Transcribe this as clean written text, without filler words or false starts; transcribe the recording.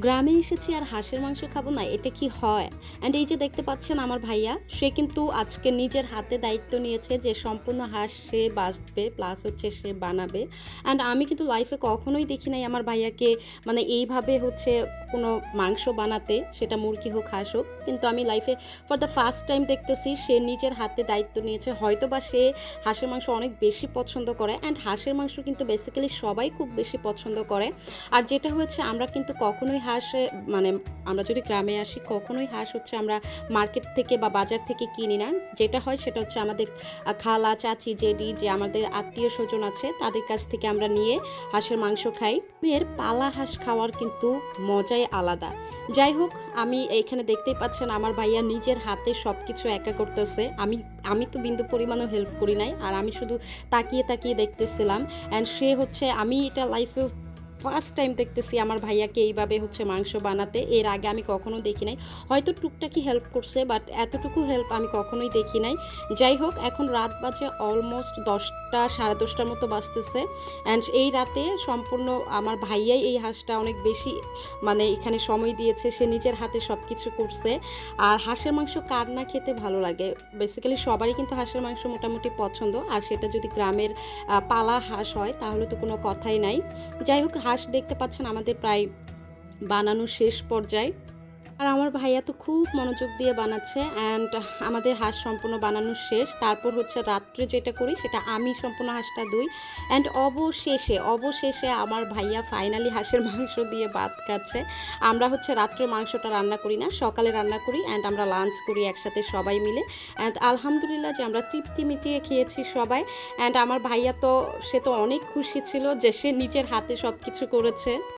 গ্রামে এসেছি আর হাঁসের মাংস খাবো না, এটা কি হয়? অ্যান্ড এই যে দেখতে পাচ্ছেন আমার ভাইয়া, সে কিন্তু আজকে নিজের হাতে দায়িত্ব নিয়েছে যে সম্পূর্ণ হাঁস সে বাছবে প্লাস হচ্ছে সে বানাবে। অ্যান্ড আমি কিন্তু লাইফে কখনোই দেখি নাই আমার ভাইয়াকে মানে এইভাবে হচ্ছে কোনো মাংস বানাতে, সেটা মুরগি হোক হাঁস হোক। কিন্তু আমি লাইফে ফর দ্য ফার্স্ট টাইম দেখতেছি সে নিজের হাতে দায়িত্ব নিয়েছে। হয়তো বা সে হাঁসের মাংস অনেক বেশি পছন্দ করে, অ্যান্ড হাঁসের মাংস কিন্তু বেসিক্যালি সবাই খুব বেশি পছন্দ করে। আর যেটা হচ্ছে আমরা কিন্তু কখনোই হাঁস মানে আমরা যদি গ্রামে আসি কখনোই হাঁস হচ্ছে আমরা মার্কেট থেকে বা বাজার থেকে কিনি না। যেটা হয় সেটা হচ্ছে আমাদের খালা চাচি জেডি যে আমাদের আত্মীয় স্বজন আছে তাদের কাছ থেকে আমরা নিয়ে হাঁসের মাংস খাই। এর পালা হাঁস খাওয়ার কিন্তু মজাই আলাদা। যাই হোক, আমি এইখানে দেখতেই পাচ্ছেন আমার ভাইয়া নিজের হাতে সব কিছু একা করতেছে। আমি আমি তো বিন্দু পরিমাণও হেল্প করি নাই, আর আমি শুধু তাকিয়ে তাকিয়ে দেখতেছিলাম। অ্যান্ড সে হচ্ছে, আমি এটা লাইফে ফার্স্ট টাইম দেখতেছি আমার ভাইয়াকে এইভাবে হচ্ছে মাংস বানাতে। এর আগে আমি কখনো দেখি নাই। হয়তো টুকটাকি হেল্প করছে, বাট এতটুকু হেল্প আমি কখনোই দেখি নাই। যাই হোক, এখন রাত বাজে অলমোস্ট 10টা, সাড়ে 10টার মতো বাজতেছে। অ্যান্ড এই রাতে সম্পূর্ণ আমার ভাইয়াই এই হাঁসটা অনেক বেশি মানে এখানে সময় দিয়েছে, সে নিজের হাতে সব কিছু করছে। আর হাঁসের মাংস কার না খেতে ভালো লাগে? বেসিক্যালি সবারই কিন্তু হাঁসের মাংস মোটামুটি পছন্দ, আর সেটা যদি গ্রামের পালা হাঁস হয় তাহলে তো কোনো কথাই নাই। যাই হোক, হাঁস দেখতে পাচ্ছেন আমাদের প্রায় বানানো শেষ পর্যায়ে। আর আমার ভাইয়া তো খুব মনোযোগ দিয়ে বানাচ্ছে। অ্যান্ড আমাদের হাঁস সম্পূর্ণ বানানো শেষ। তারপর হচ্ছে রাত্রে যেটা করি সেটা আমি সম্পূর্ণ হাঁসটা ধুই। অ্যান্ড অবশেষে অবশেষে আমার ভাইয়া ফাইনালি হাঁসের মাংস দিয়ে ভাত খাচ্ছে। আমরা হচ্ছে রাত্রে মাংসটা রান্না করি না, সকালে রান্না করি। অ্যান্ড আমরা লাঞ্চ করি একসাথে সবাই মিলে। অ্যান্ড আলহামদুলিল্লাহ যে আমরা তৃপ্তি মিটিয়ে খেয়েছি সবাই। অ্যান্ড আমার ভাইয়া তো, সে তো অনেক খুশি ছিল যে সে নিজের হাতে সব কিছু করেছে।